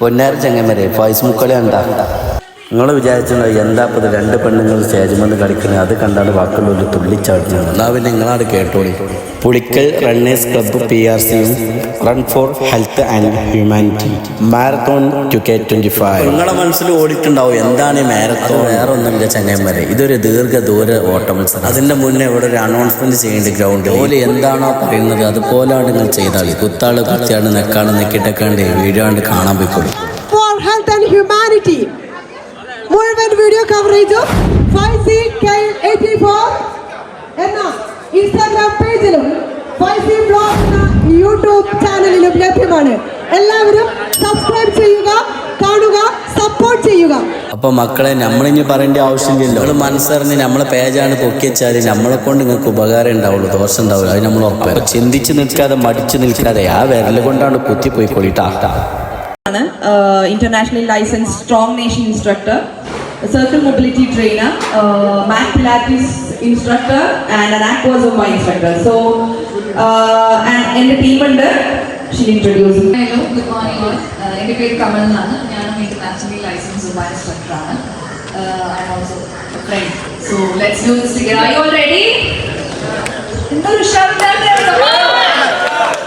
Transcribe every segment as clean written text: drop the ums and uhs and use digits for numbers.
പൊന്നാര ചങ്ങന്മാരെ ഫൈസ് മുക്കളി കണ്ടാ നിങ്ങൾ വിചാരിച്ചിട്ടുണ്ടോ എന്താ ഇപ്പോൾ രണ്ട് പെണ്ണുങ്ങൾ സ്റ്റേജിൽ കളിക്കുന്നത്? അത് കണ്ടാണ് ബാക്കിയുള്ളവർ തുള്ളിച്ചാടുന്നത്. എന്നാൽ പിന്നെ നിങ്ങളാണ് കേട്ടോളി. പുളിക്കൽ റണ്ണേഴ്സ് ക്ലബ്ബ് PRCയും run for health and humanity marathon 2K25. നിങ്ങളുടെ മനസ്സിൽ ഓടിയിട്ടുണ്ടാവും എന്താണ് ഈ മാരത്തോൺ? വേറെ ഒന്നുമില്ല ചങ്ങന്മാരെ, ഇതൊരു ദീർഘദൂര ഓട്ട മത്സരം. അതിന്റെ മുന്നേ ഇവിടെ ഒരു അനൗൺസ്മെന്റ് ചെയ്യേണ്ട ഗ്രൗണ്ട് ഓല് എന്താണോ പറയുന്നത് അതുപോലെയാണ് നിങ്ങൾ ചെയ്താൽ കുത്താള് കുത്തിയാണ് നെക്കാണ് നെക്കിട്ടൊക്കെയാണ്ട് വീഡിയോ കണ്ട് കാണാൻ പോയിക്കോളൂ. മുഴുവൻ വീഡിയോ കവറേജും 5CK84 എന്ന ഇൻസ്റ്റാഗ്രാം പേജിലും 5C ബ്ലോഗ് എന്ന യൂട്യൂബ് ചാനലിലും ലഭ്യമാണ്. എല്ലാവരും സബ്സ്ക്രൈബ് ചെയ്യുക, കാണുക, സപ്പോർട്ട് ചെയ്യുക. അപ്പൊ മക്കളെ, നമ്മളിനി പറയേണ്ട ആവശ്യമില്ലല്ലോ. നമ്മൾ മനസ്സറിഞ്ഞ് നമ്മളെ പേജാണ് പൊക്കി വെച്ചാൽ നമ്മളെ കൊണ്ട് നിങ്ങൾക്ക് ഉപകാരം ഉണ്ടാവുള്ളൂ, ദോഷം ഉണ്ടാവില്ല. അത് നമ്മൾ ഉറപ്പ്. അപ്പൊ ചിന്തിച്ച് നിൽക്കാതെ മടിച്ചു നിൽക്കാതെ ആ വിരൽ കൊണ്ടാണ് കുത്തിപ്പോയിക്കൊള്ളിട്ടാ. Internationally licensed strong nation instructor, circle mobility trainer, mat pilates instructor and an aqua zumba instructor. So and in the team under she'll introduce. Hello, good morning all. എൻ്റെ പേര് കമൽ എന്നാണ്. ഞാനും internationally licensed zumba instructor ആണ്. I'm also a friend. So let's do this together. Are you all ready? എന്തൊരു ഉഷാറുണ്ടായിരുന്നു.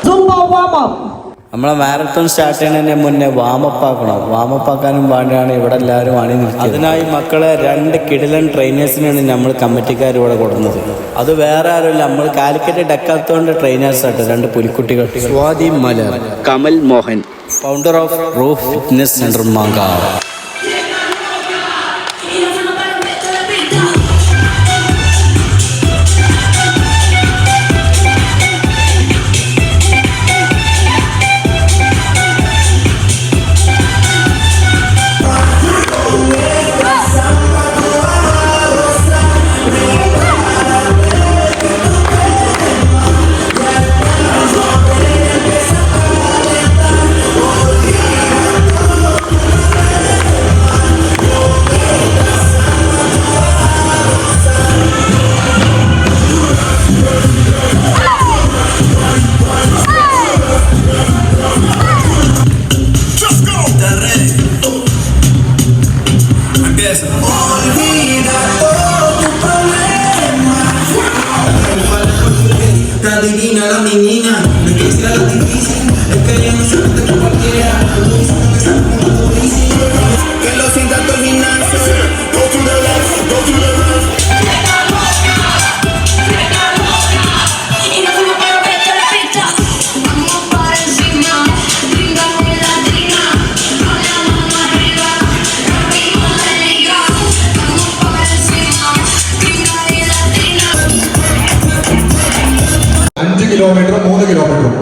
Zumba warm up. നമ്മളെ marathon start ചെയ്യുന്നതിന് മുന്നേ warm up ആക്കണം. വാമപ്പ് ആക്കാനും വേണ്ടിയാണ് ഇവിടെ എല്ലാവരും അണി നിർത്തിയത്. അതിനായി മക്കളെ 2 കിടിലൻ ട്രെയിനേഴ്സിനാണ് നമ്മൾ കമ്മിറ്റിക്കാർ ഇവിടെ കൊടുക്കുന്നത്. അത് വേറെ ആരുമില്ല, നമ്മൾ കാലിക്കറ്റ് ഡെക്കാത്തോണ്ട് ട്രെയിനേഴ്സ് ആയിട്ട് 2 പുലിക്കുട്ടികൾ. Swathi Malar, Kamal Mohan, founder of roof fitness centre Mankavu. Adivina la menina, no que sea difícil, es que ella no sabe que cualquiera, que lo sienta todo el gimnasio, go to the left, go to the right. Kilometre 3 കിലോമീറ്ററും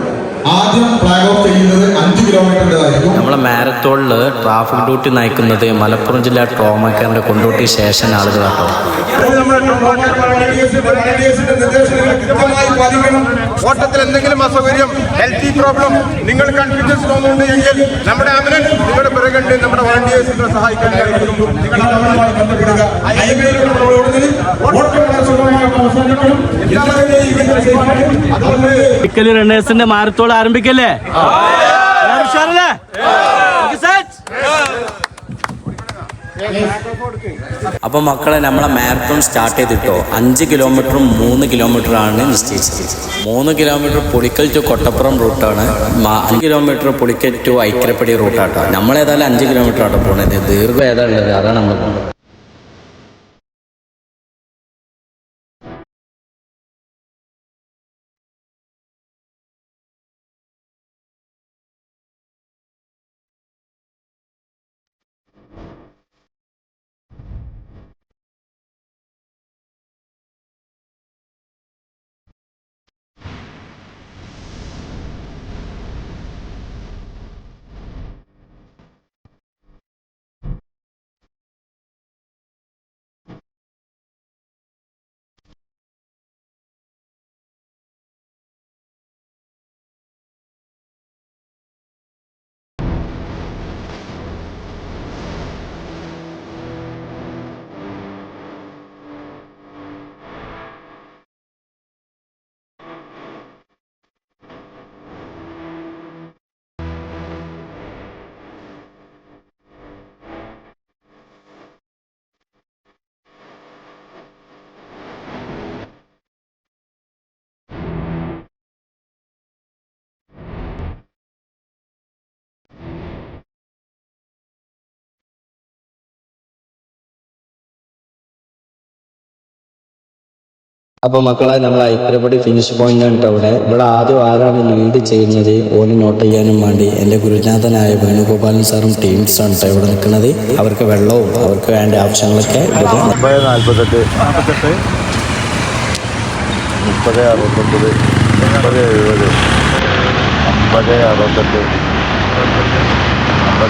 ആദ്യം flag off ചെയ്യുന്നത് 5 കിലോമീറ്ററിൻ്റെതായിരിക്കും. നമ്മളെ മാരത്തോണിൽ traffic duty നയിക്കുന്നത് മലപ്പുറം ജില്ലാ trauma കെയറിന്റെ Kondotty station ആളുകളാട്ടോ. ഓട്ടത്തിൽ എന്തെങ്കിലും അസൗകര്യം, healthy problem നിങ്ങൾ കൺഫ്യൂഷൻസ് തോന്നുന്നുണ്ട് എങ്കിൽ നമ്മുടെ ആംബുലൻസ് നിങ്ങളുടെ പിറകുണ്ട്. നമ്മുടെ വളണ്ടിയേഴ്സിനെ സഹായിക്കാൻ റണ്ണേഴ്സിന്റെ മാരത്തോൺ ആരംഭിക്കല്ലേ? അപ്പൊ മക്കളെ, നമ്മളെ മാരത്തോൺ സ്റ്റാർട്ട് ചെയ്തിട്ടോ 5 കിലോമീറ്ററും 3 കിലോമീറ്ററാണ് നിശ്ചയിച്ചത്. 3 കിലോമീറ്റർ പുളിക്കൽ ടു കൊട്ടപ്പുറം റൂട്ടാണ്. 5 കിലോമീറ്റർ പുളിക്കൽ ടു ഐക്കരപ്പടി റൂട്ടാട്ടോ. നമ്മളേതായാലും 5 കിലോമീറ്റർ ആട്ടോ പോണത്. ദീർഘം ഏതാ ഉള്ളത് അതാണ് നമ്മൾ അപ്പോൾ മക്കളെ നമ്മൾ ഐക്യപടി ഫിനിഷ് പോയിന്റ് ആണ് ഇവിടെ ആദ്യം ആരാണ് ലീഡ് ചെയ്യുന്നത് ഓന് നോട്ട് ചെയ്യാനും വേണ്ടി എൻ്റെ ഗുരുനാഥനായ വേണുഗോപാലൻ സാറും ടീംസാണ് കേട്ടോ ഇവിടെ നിൽക്കുന്നത്. അവർക്ക് വെള്ളവും അവർക്ക് വേണ്ട ആവശ്യങ്ങളൊക്കെ 48 30 69 50 70 50 68 50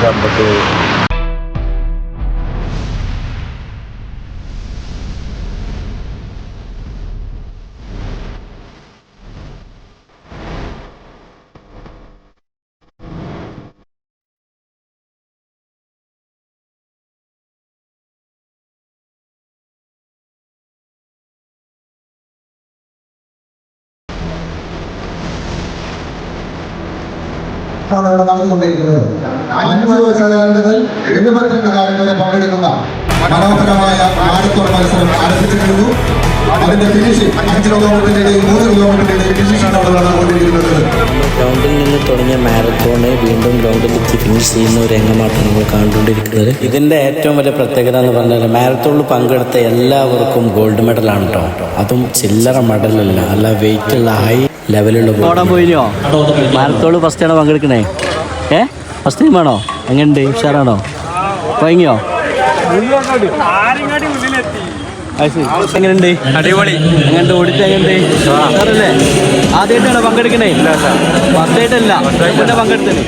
57. ഇവിടെ നടന്നുകൊണ്ടിരിക്കുന്നത് 5 വയസ്സുകാരുടെ 72 കാലങ്ങളിൽ പങ്കെടുക്കുന്ന മനോഹരമായ മാരത്തോൺ മത്സരം ആരംഭിച്ചിരുന്നു. അതിന്റെ ഫിനിഷിംഗ് 5 കിലോമീറ്ററിന്റെ 3 കിലോമീറ്ററിന്റെ ഫിനിഷിംഗ് ആണ് നടന്നുകൊണ്ടിരിക്കുന്നത്. ഗ്രൗണ്ടിൽ നിന്ന് തുടങ്ങിയ മാരത്തോണ് വീണ്ടും ഗ്രൗണ്ടിലെത്തി ഫിനിഷ് ചെയ്യുന്ന ഒരു രംഗമായിട്ടാണ് നമ്മൾ കണ്ടുകൊണ്ടിരിക്കുന്നത്. ഇതിന്റെ ഏറ്റവും വലിയ പ്രത്യേകത എന്ന് പറഞ്ഞാൽ മാരത്തോണിൽ പങ്കെടുത്ത എല്ലാവർക്കും ഗോൾഡ് മെഡലാണ് കേട്ടോ. അതും ചില്ലറ മെഡലല്ല, നല്ല വെയിറ്റ് ഉള്ള ഹൈ ലെവലുള്ള. ഓടാൻ പോയിനോ? മാരത്തോൺ ഫസ്റ്റ് ആണോ പങ്കെടുക്കണേ? ഫസ്റ്റ് ടൈം ആണോ? എങ്ങനെയുണ്ട്? ഉഷാറാണോ? വൈകിയോ? എങ്ങനെയുണ്ട്? അടിപൊളി. എങ്ങനെയുണ്ട്? ഓടിട്ട് എങ്ങനെയുണ്ട്? സാറല്ലേ ആദ്യമായിട്ടാണോ പങ്കെടുക്കണേ? ഫസ്റ്റ് ആയിട്ടല്ല, പങ്കെടുത്തത്.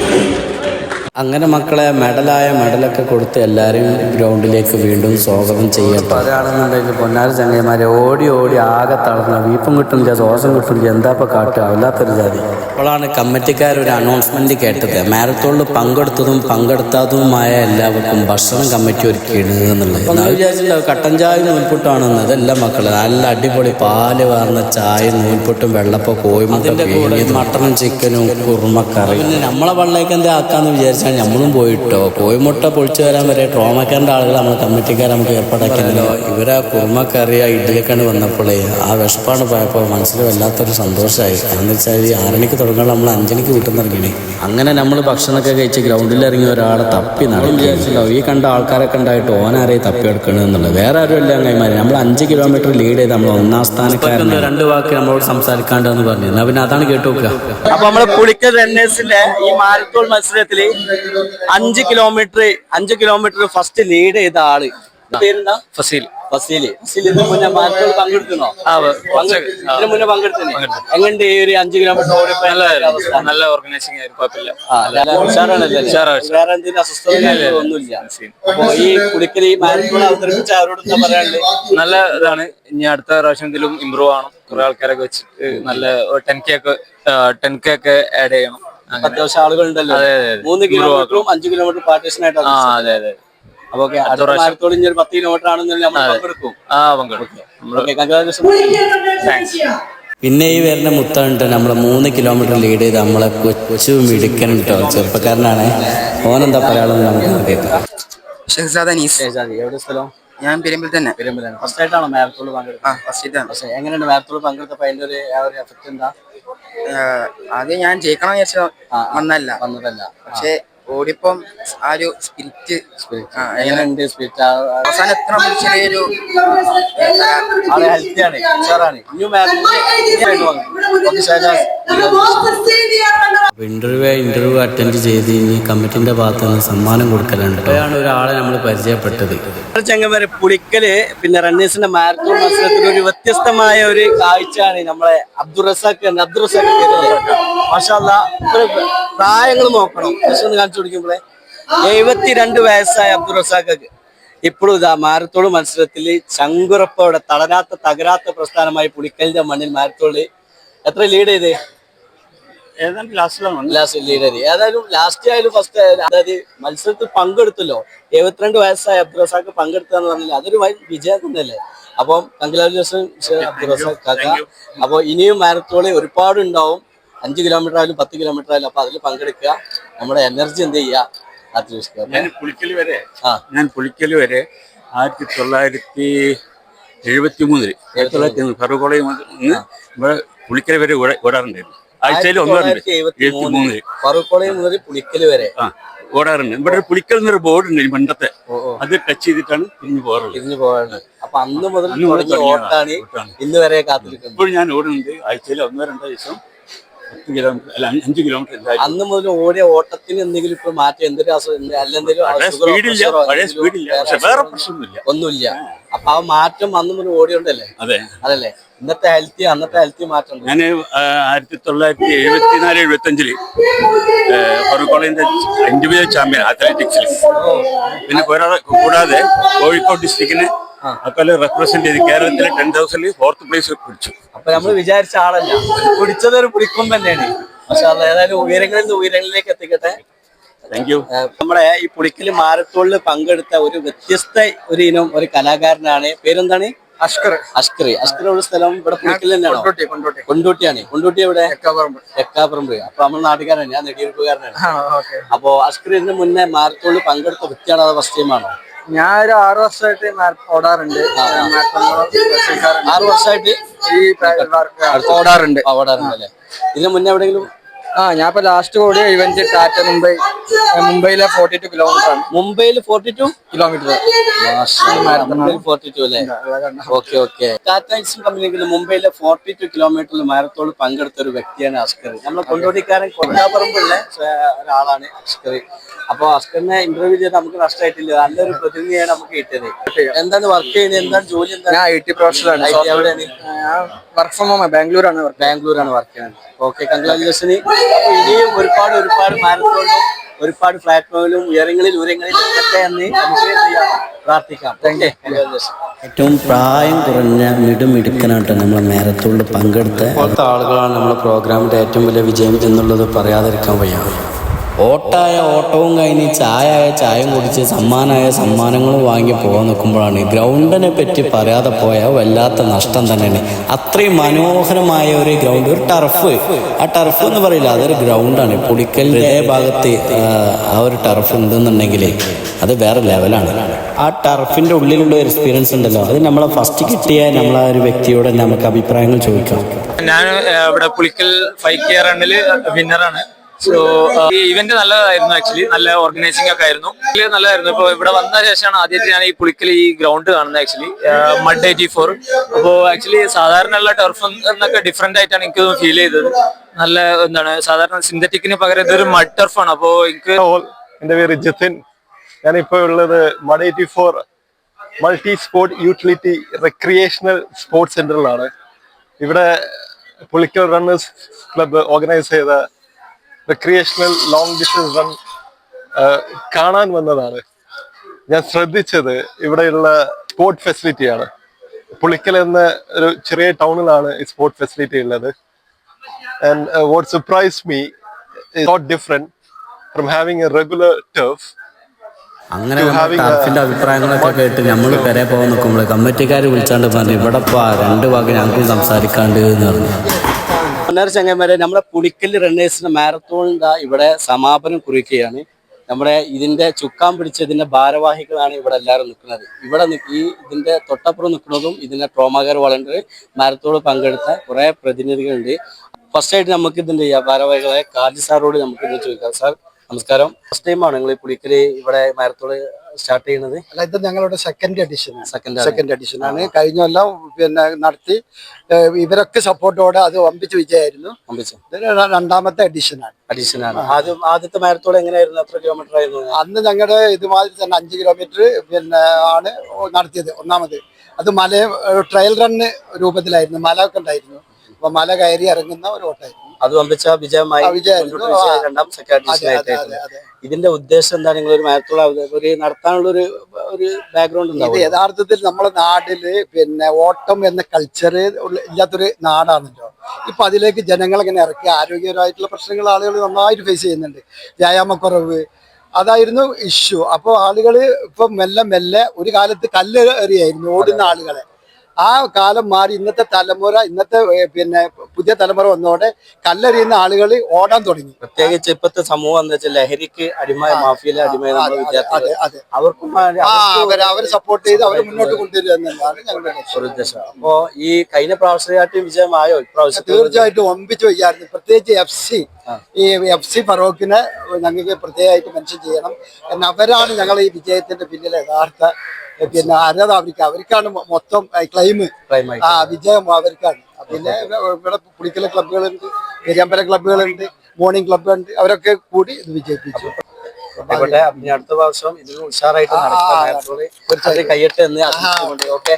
അങ്ങനെ മക്കളെ മെഡലൊക്കെ കൊടുത്ത് എല്ലാവരും ഗ്രൗണ്ടിലേക്ക് വീണ്ടും സ്വാഗതം ചെയ്യട്ടെ. ഒരാളെന്നുണ്ടെങ്കിൽ പൊന്നാരി ചങ്ങന്മാരെ ഓടി ആകെ തളർന്ന വീപ്പും കിട്ടുന്നില്ല, ശ്വാസം കിട്ടുന്നില്ല, എന്താ ഇപ്പം കാട്ടുക, വല്ലാത്തൊരു ജാതി. അപ്പോഴാണ് കമ്മിറ്റിക്കാരൊരു അനൗൺസ്മെന്റ് കേട്ടത്. മാരത്തോണിൽ പങ്കെടുത്തതും പങ്കെടുത്താത്തതുമായ എല്ലാവർക്കും ഭക്ഷണം കമ്മിറ്റി ഒരുക്കിയിടുക എന്നുള്ളത്. ഞാൻ വിചാരിച്ചിട്ടുണ്ടാവും കട്ടൻ ചായ നൂൽപുട്ടാണെന്ന്. അതെല്ലാം മക്കള് നല്ല അടിപൊളി പാല് വാർന്ന ചായ, നൂൽപുട്ടും വെള്ളപ്പം, കോഴിമുട്ട, മട്ടനും ചിക്കനും കുറുമക്കറി. പിന്നെ നമ്മളെ പള്ളിലേക്ക് എന്താ ആക്കാന്ന് വിചാരിച്ചു നമ്മളും പോയിട്ടോ. കോഴിമുട്ട പൊളിച്ചു വരാൻ വരെ ട്രോമക്കാരൻ്റെ ആളുകൾ നമ്മളെ കമ്മിറ്റിക്കാർ നമുക്ക് ഏർപ്പാടാക്കിയല്ലോ. ഇവരാ കുറുമക്കറി ഇഡ്ഡലിക്കാണ് വന്നപ്പോഴേ ആ വിഷപ്പാണ് പോയപ്പോൾ മനസ്സിൽ വല്ലാത്തൊരു സന്തോഷമായി. എന്ന് വെച്ചാൽ 6 മണിക്ക് തുടങ്ങാൻ നമ്മൾ 5 മണിക്ക് വീട്ടിൽ നിന്ന് ഇറങ്ങിണേ. അങ്ങനെ നമ്മൾ ഭക്ഷണമൊക്കെ കഴിച്ച് ഗ്രൗണ്ടിൽ ഇറങ്ങി ഒരാളെ തപ്പി നടന്നു വിചാരിച്ചല്ലോ. ഈ കണ്ട ആൾക്കാരൊക്കെ ഉണ്ടായിട്ട് ഓനാരെയും തപ്പി എടുക്കണമെന്നുള്ളത്. വേറെ ആരും ഇല്ല അങ്ങന്മാർ. നമ്മൾ 5 കിലോമീറ്റർ ലീഡ് ചെയ്ത് നമ്മൾ 1ാം സ്ഥാനക്കാരൻ 2 വാക്ക് നമ്മളോട് സംസാരിക്കാണ്ടെന്ന് പറഞ്ഞു. എന്നാ പിന്നെ അതാണ് കേട്ടു നോക്കുക. അപ്പൊ നമ്മള് പുളിക്കൽ റണ്ണേഴ്സിന്റെ ഈ മാരത്തോൺ മത്സരത്തില് 5 കിലോമീറ്റർ ഫസ്റ്റ് ലീഡ് ചെയ്ത ആള് പേരെന്താ? ഫസീൽ. ഇതിന് മുന്നേ മാരത്തോൺ പങ്കെടുക്കുന്നോ? ഇതിന് മുന്നേ പങ്കെടുത്തേ. എങ്ങനെയുണ്ട് ഈ ഒരു 5 കിലോമീറ്റർ ഓടിയപ്പോ? നല്ല ഓർഗനൈസിംഗ് ആയിരുന്നു, കുഴപ്പമില്ല. വേറെ എന്തെങ്കിലും അസ്വസ്ഥത ഒന്നുമില്ല. അപ്പൊ ഈ പുളിക്കൽ ഈ മാരത്തോൺ അവതരിപ്പിച്ച അവരോട് എന്താ പറയാനുള്ളത്? നല്ല ഇതാണ്. ഇനി അടുത്ത പ്രാവശ്യം എന്തെങ്കിലും ഇമ്പ്രൂവ് ആവണം. കുറെ ആൾക്കാരൊക്കെ വെച്ച് നല്ല 10K ഒക്കെ ആഡ് ചെയ്യണം. അത്യാവശ്യം ആളുകളുണ്ടല്ലോ. 3 കിലോമീറ്ററും 5 കിലോമീറ്റർ പാർട്ടീഷൻ ആയിട്ടാണ്. അതെ. അപ്പൊ മാരത്തോൺ 10 കിലോമീറ്റർ ആണെന്നുണ്ടെങ്കിൽ നമ്മൾ പങ്കെടുക്കും. പിന്നെ ഈ വരുന്ന മുത്തുണ്ട് നമ്മളെ 3 കിലോമീറ്റർ ലീഡ് ചെയ്ത് നമ്മളെ കൊച്ചു മിടുക്കൻ കേട്ടോ. ചെറുപ്പക്കാരനാണ്. ഓനെന്താ പറയാനുള്ളത് നമുക്ക് കേൾക്കാം. എവിടെ സ്ഥലം? ഞാൻ പെരുമ്പിൽ തന്നെ. ഫസ്റ്റ് ആയിട്ടാണോ മാരത്തോൺ പങ്കെടുത്തത്? എങ്ങനെയുണ്ട് മാരത്തോൺ പങ്കെടുത്തപ്പോ അതിന്റെ ഒരു എഫക്ട് എന്താ? ആദ്യം ഞാൻ ജയിക്കണം വിചാരിച്ച വന്നതല്ല, പക്ഷെ ഓടിപ്പം ആ ഒരു സ്പിരിറ്റ് എങ്ങനെയുണ്ട്? സ്പിരിറ്റ് അവസാനം എത്ര ചെറിയൊരു ഹെൽത്തിയാണ്, ഉഷാറാണ്. ഇന്റർവ്യൂ അറ്റൻഡ് ചെയ്ത് ഇനി കമ്മിറ്റിന്റെ ഭാഗത്ത് നിന്ന് സമ്മാനം കൊടുക്കലുണ്ട്. അപ്പോഴാണ് ഒരാളെ നമ്മൾ പരിചയപ്പെട്ടത്. ചങ്ങന്മാരെ പുളിക്കല് പിന്നെ റണ്ണേഴ്സിന്റെ മാരത്തോൺ മത്സരത്തിൽ ഒരു വ്യത്യസ്തമായ ഒരു കാഴ്ചയാണ് നമ്മളെ അബ്ദുൾ റസാഖ്. മാഷാ അല്ലാഹ് പ്രായങ്ങൾ നോക്കണം. ഒന്ന് കാണിച്ചു കൊടുക്കുമ്പോഴേ 72 വയസ്സായ അബ്ദുൾ റസാഖ് ഇപ്പോഴും ഇതാ മാരത്തോൺ മത്സരത്തിൽ ചങ്കുറപ്പോടെ തകരാത്ത പ്രസ്ഥാനമായി പുളിക്കലിന്റെ മണ്ണിൽ മാരത്തോണിൽ എത്ര ലീഡ് ചെയ്തേ? ലാസ്റ്റ് ലീഡ് ചെയ്ത് ഏതായാലും ലാസ്റ്റ് ആയാലും ഫസ്റ്റ് ആയാലും അതായത് മത്സരത്തിൽ പങ്കെടുത്തല്ലോ. 72 വയസ്സായ അബ്ദുൾ റസാഖ് പങ്കെടുത്താന്ന് പറഞ്ഞാൽ അതൊരു വിജയം തന്നെയല്ലേ. അപ്പം കൺഗ്രാജുലേഷൻ അബ്ദുൾ റസാഖ് കാക്ക. അപ്പോൾ ഇനിയും മാരത്തോൺ ഒരുപാട് ഉണ്ടാവും. 5 കിലോമീറ്റർ ആയാലും 10 കിലോമീറ്റർ ആയാലും. അപ്പൊ അതിൽ പങ്കെടുക്കുക. നമ്മുടെ എനർജി എന്ത് ചെയ്യുക? ഞാൻ പുളിക്കല് വരെ 1973 ഫറൂഖ് കോളേജിൽ നിന്ന് പുളിക്കൽ വരെ ഓടാറുണ്ടായിരുന്നു. ആഴ്ചയിൽ 1 ഫറൂഖ് കോളേജ് മുതൽ പുളിക്കൽ വരെ ഓടാറുണ്ട്. ഇവിടെ ഒരു പുളിക്കൽ എന്നൊരു ബോർഡ് ഉണ്ട് പണ്ടത്തെ, അത് ടച്ച് ചെയ്തിട്ടാണ് തിരിഞ്ഞു പോകാറുള്ളത്. തിരിഞ്ഞു പോകാറുണ്ട്. അപ്പൊ അന്ന് മുതൽ തുടങ്ങിയ ഓട്ടാണ് ഇന്ന് വരെ കാത്തിരിക്കുന്നത്. ഇപ്പോൾ ഞാൻ ഓടുന്നുണ്ട്, ആഴ്ചയിൽ 1-2 ദിവസം 10 കിലോമീറ്റർ അല്ല 5 കിലോമീറ്റർ. അന്ന് മുതൽ ഓടിയ ഓട്ടത്തിന് എന്തെങ്കിലും ഇപ്പൊ മാറ്റം, എന്തെങ്കിലും സ്പീഡില്ല, പഴയ സ്പീഡില്ല, പക്ഷെ വേറെ പ്രശ്നമൊന്നുമില്ല, ഒന്നുമില്ല. അപ്പൊ ആ മാറ്റം അന്ന് മുതൽ ഓടിയുണ്ടല്ലേ? അതെ അതല്ലേ ഇന്നത്തെ ഹെൽത്തി അന്നത്തെ ഹെൽത്തി മാറ്റം. ഞാൻ 1974-75 ഫറൂഖ് കോളേജിന്റെ ഇൻഡിവിജ്വൽ ചാമ്പ്യൻ അത്ലറ്റിക്സിൽ. പിന്നെ കൂടാതെ കോഴിക്കോട് ഡിസ്ട്രിക്റ്റിന് അക്കാലം റെപ്രസെന്റ് ചെയ്ത് കേരളത്തിലെ 10,000 4th പ്ലേസ് പിടിച്ചു. അപ്പൊ നമ്മൾ വിചാരിച്ച ആളല്ല, പിടിച്ചതൊരു പിടിക്കും തന്നെയാണ്. പക്ഷെ ഏതായാലും ഉയരങ്ങളിൽ നിന്ന് ഉയരങ്ങളിലേക്ക് എത്തിക്കട്ടെ. Thank you. നമ്മുടെ ഈ പുളിക്കൽ മാരത്തോണിൽ പങ്കെടുത്ത ഒരു വ്യത്യസ്ത ഒരു ഇനം ഒരു കലാകാരനാണ്. പേരെന്താണ്? അഷ്കർ ഒരു സ്ഥലം ഇവിടെ പുളിക്കൽ തന്നെയാണോ? കൊണ്ടോട്ടിയാണ്. കൊണ്ടോട്ടി എവിടെ? എക്കാപ്പറമ്പ്. അപ്പൊ നമ്മൾ നാട്ടുകാരനാണ്, ഞാൻ നെടിയൂർപ്പുകാരനാണ്. അപ്പൊ അഷ്കർ ഇതിന് മുന്നേ മാരത്തോണിൽ പങ്കെടുത്ത വ്യക്തിയാണോ അതോ ഫസ്റ്റ് ടൈമാണോ? ഞാൻ ഒരു 6 വർഷമായിട്ട് ഓടാറുണ്ട്. 6 വർഷമായിട്ട് ഈ ഓടാറുണ്ട് അല്ലേ? ഇതിന് മുന്നേ എവിടെയെങ്കിലും? ഞാൻ ഇപ്പൊ ലാസ്റ്റ് കൂടിയ ഇവന്റ് ടാറ്റ മുംബൈയിലെ 42 കിലോമീറ്റർ ആണ്. മുംബൈയിൽ 42 കിലോമീറ്റർ. 42 അല്ലേ? ഓക്കെ. ടാറ്റ കമ്പനിയിൽ മുംബൈയിലെ 42 കിലോമീറ്ററിൽ മാരത്തോണിൽ പങ്കെടുത്ത ഒരു വ്യക്തിയാണ് അഷ്കർ. നമ്മളെ കൊണ്ടോട്ടിക്കാരൻ കൊണ്ടാപ്പറമ്പുള്ള ഒരാളാണ് അഷ്കർ. അപ്പൊ അഷ്കറിനെ ഇന്റർവ്യൂ ചെയ്ത് നമുക്ക് നഷ്ടമായിട്ടില്ല, നല്ലൊരു പ്രതിനിധിയാണ് നമുക്ക് കിട്ടിയത്. എന്താണ് വർക്ക് ചെയ്യുന്നത്? എന്താണ് ജോലി? എന്താണ്? ഞാൻ IT പ്രൊഫഷണലാണ്. എവിടെയാണ്? വർക്ക് ഫ്രം ഹോം ബാംഗ്ലൂരാണ് വർക്ക് ചെയ്യുന്നത്. Okay, congratulation. ഇനിയും ഒരുപാട് മാരത്തോണിലും ഒരുപാട് പ്ലാറ്റ്ഫോമിലും ഉയരങ്ങളിൽ ഒക്കെ എന്ന് നമുക്ക് പ്രാർത്ഥിക്കാം. ഏറ്റവും പ്രായം കുറഞ്ഞ മിടുമിടുക്കനായിട്ട് നമ്മളെ മാരത്തോണിൽ പങ്കെടുത്ത ആളുകളാണ് നമ്മളെ പ്രോഗ്രാമിന്റെ ഏറ്റവും വലിയ വിജയം എന്നുള്ളത് പറയാതിരിക്കാൻ വയ്യ. ഓട്ടായ ഓട്ടവും കഴിഞ്ഞ് ചായയും കുടിച്ച് സമ്മാനങ്ങളും വാങ്ങി പോകാൻ നിൽക്കുമ്പോഴാണ് ഗ്രൗണ്ടിനെ പറ്റി പറയാതെ പോയാൽ വല്ലാത്ത നഷ്ടം തന്നെയാണ്. അത്രയും മനോഹരമായ ഒരു ഗ്രൗണ്ട്, ഒരു ടർഫ്. ആ ടർഫ് എന്ന് പറയില്ല, അതൊരു ഗ്രൗണ്ടാണ്. പുളിക്കലിൻ്റെ ഭാഗത്ത് ആ ഒരു ടർഫ് ഉണ്ടെന്നുണ്ടെങ്കിൽ അത് വേറെ ലെവലാണ്. ആ ടർഫിൻ്റെ ഉള്ളിലുള്ള ഒരു എക്സ്പീരിയൻസ് ഉണ്ടല്ലോ, അത് നമ്മളെ ഫസ്റ്റ് കിട്ടിയ നമ്മളെ ഒരു വ്യക്തിയോട് നമുക്ക് അഭിപ്രായങ്ങൾ ചോദിക്കാം. ഞാൻ ഇവിടെ പുളിക്കൽ 5K റണ്ണിൽ വിന്നറാണ്. സോ ഈ ഇവന്റ് നല്ലതായിരുന്നു, ആക്ച്വലി നല്ല ഓർഗനൈസിംഗ് ഒക്കെ ആയിരുന്നു, നല്ലതായിരുന്നു. ഇപ്പൊ ഇവിടെ വന്ന ശേഷമാണ് ആദ്യമായിട്ട് ഞാൻ ഈ പുളിക്കൽ ഈ ഗ്രൗണ്ട് കാണുന്നത്. Actually mud 84. അപ്പോൾ ആക്ച്വലി സാധാരണ ഉള്ള ടർഫ് എന്നൊക്കെ ഡിഫറെന്റ് ആയിട്ടാണ് എനിക്ക് ഫീൽ ചെയ്തത്. നല്ല സാധാരണ സിന്തറ്റിക്കിന് പകരം ഇതൊരു മഡ് ടർഫാണ്. അപ്പോ എനിക്ക് എന്റെ പേര് ജിതിൻ. ഞാനിപ്പോ ഉള്ളത് mud 84 multi sport utility recreational sports സെന്ററിലാണ്. ഇവിടെ പുളിക്കൽ റണ്ണേഴ്സ് ക്ലബ്ബ് ഓർഗനൈസ് ചെയ്ത റിക്രിയേഷണൽ ലോങ് ഡിസ്റ്റൻസ് റൺ കാണാൻ വന്നതാണ്. ഞാൻ ശ്രദ്ധിച്ചത് ഇവിടെയുള്ള സ്പോർട്ട് ഫെസിലിറ്റിയാണ്. പുളിക്കൽ എന്ന ഒരു ചെറിയ ടൗണിലാണ് ഈ സ്പോർട്ട് ഫെസിലിറ്റി ഉള്ളത്. And what surprise me is not different from having a regular turf. അങ്ങനെ ടർഫിന്റെ അഭിപ്രായങ്ങളൊക്കെ കേട്ട് നമ്മൾ വരെ പോകാൻ നിൽക്കുമ്പോൾ കമ്മിറ്റിക്കാർ വിളിച്ചാണ്ട് പറഞ്ഞു ഇവിടെ 2 വാക്ക് ഞങ്ങൾക്ക് സംസാരിക്കാണ്ട് എന്ന് പറഞ്ഞു. ചങ്ങന്മാരെ, നമ്മുടെ പുളിക്കൽ റണ്ണേഴ്സിന്റെ മാരത്തോണിന്റെ ഇവിടെ സമാപനം കുറിക്കുകയാണ്. നമ്മുടെ ഇതിന്റെ ചുക്കാൻ പിടിച്ചതിന്റെ ഭാരവാഹികളാണ് ഇവിടെ എല്ലാവരും നിൽക്കുന്നത്. ഇവിടെ ഇതിന്റെ തൊട്ടപ്പുറം നിൽക്കുന്നതും ഇതിന്റെ ട്രോമാകർ വളണ്ടർ മാരത്തോണിൽ പങ്കെടുത്ത കുറെ പ്രതിനിധികളുണ്ട്. ഫസ്റ്റ് ആയിട്ട് നമുക്ക് ഇതിന്റെ ഭാരവാഹികളെ കാജി സാറോട് നമുക്ക് ഇത് ചോദിക്കാം. സാർ നമസ്കാരം. ഫസ്റ്റ് ടൈമാണ് നിങ്ങൾ ഈ പുളിക്കൽ ഇവിടെ മാരത്തോൺ സ്റ്റാർട്ട് ചെയ്യുന്നത്? അല്ല, ഇത് ഞങ്ങളുടെ സെക്കൻഡ് എഡിഷൻ ആണ്. കഴിഞ്ഞ കൊല്ലം പിന്നെ നടത്തി, ഇവരൊക്കെ സപ്പോർട്ടോടെ അത് വമ്പിച്ച് വിജയമായിരുന്നു. രണ്ടാമത്തെ എഡിഷനാണ്. ആദ്യത്തെ മാരത്തോൺ എങ്ങനെയായിരുന്നു? എത്ര കിലോമീറ്റർ ആയിരുന്നു? അന്ന് ഞങ്ങളുടെ ഇതുമാതിരി തന്നെ 5 കിലോമീറ്റർ പിന്നെ ആണ് നടത്തിയത്. ഒന്നാമത് അത് ട്രയൽ റണ്ണ് രൂപത്തിലായിരുന്നു. മല ഒക്കെ ഉണ്ടായിരുന്നു. അപ്പൊ മല കയറി ഇറങ്ങുന്ന ഒരു ഓട്ടമായിരുന്നു. അത് വമ്പിച്ച വിജയമായി. ഇതിന്റെ ഉദ്ദേശം എന്താ? നിങ്ങൾ ഒരു മാരത്തോൺ ഒരു നടത്താനുള്ള ഒരു ബാക്ക്ഗ്രൗണ്ട് ഉണ്ടാവും. യഥാർത്ഥത്തിൽ നമ്മുടെ നാട്ടില് പിന്നെ ഓട്ടം എന്ന കൾച്ചർ ഇല്ലാത്തൊരു നാടാണല്ലോ. ഇപ്പൊ അതിലേക്ക് ജനങ്ങളെ ഇങ്ങനെ ഇറക്കി ആരോഗ്യപരമായിട്ടുള്ള പ്രശ്നങ്ങൾ ആളുകൾ നന്നായിട്ട് ഫേസ് ചെയ്യുന്നുണ്ട്. വ്യായാമക്കുറവ് അതായിരുന്നു ഇഷ്യൂ. അപ്പോൾ ആളുകൾ ഇപ്പൊ മെല്ലെ ഒരു കാലത്ത് കല്ല് എറിയായിരുന്നു ഓടുന്ന ആളുകളെ. ആ കാലം മാറി ഇന്നത്തെ തലമുറ പിന്നെ പുതിയ തലമുറ വന്നതോടെ കല്ലെറിയുന്ന ആളുകൾ ഓടാൻ തുടങ്ങി. പ്രത്യേകിച്ച് ഇപ്പോഴത്തെ സമൂഹം എന്ന് വെച്ചാൽ ലഹരിക്ക് അടിമയ മാഫിയയിലെ അടിമയ അവർക്കും അവരെ സപ്പോർട്ട് ചെയ്ത് അവരെ മുന്നോട്ട് കൊണ്ടുവരിക എന്നതാണ് ഞങ്ങളുടെ ഒരു ഉദ്ദേശം. അപ്പോ ഈ കഴിഞ്ഞ പ്രാവശ്യമായിട്ട് വിജയമായോ ഇപ്രാവശ്യം? തീർച്ചയായിട്ടും ഒമ്പിച്ച് വയ്യായിരുന്നു. പ്രത്യേകിച്ച് FC ഫറോക്കിനെ ഞങ്ങൾക്ക് പ്രത്യേകമായിട്ട് മെൻഷൻ ചെയ്യണം. കാരണം അവരാണ് ഞങ്ങൾ ഈ വിജയത്തിന്റെ പിന്നിലെ യഥാർത്ഥ പിന്നെ അർഹത അവർക്കാണ് മൊത്തം ക്ലൈം വിജയം അവർക്കാണ്. പിന്നെ ഇവിടെ പുളിക്കല ക്ലബ്ബുകളുണ്ട്, പെരിയാമ്പല ക്ലബ്ബുകളുണ്ട്, മോർണിംഗ് ക്ലബ്ബുണ്ട്, അവരൊക്കെ കൂടി ഇത് വിജയിപ്പിച്ചു. അടുത്ത പ്രാവശ്യം ഇതിന് ഉഷാറായിട്ട് നടക്കാൻ കയ്യട്ടെ എന്ന് ഓക്കെ.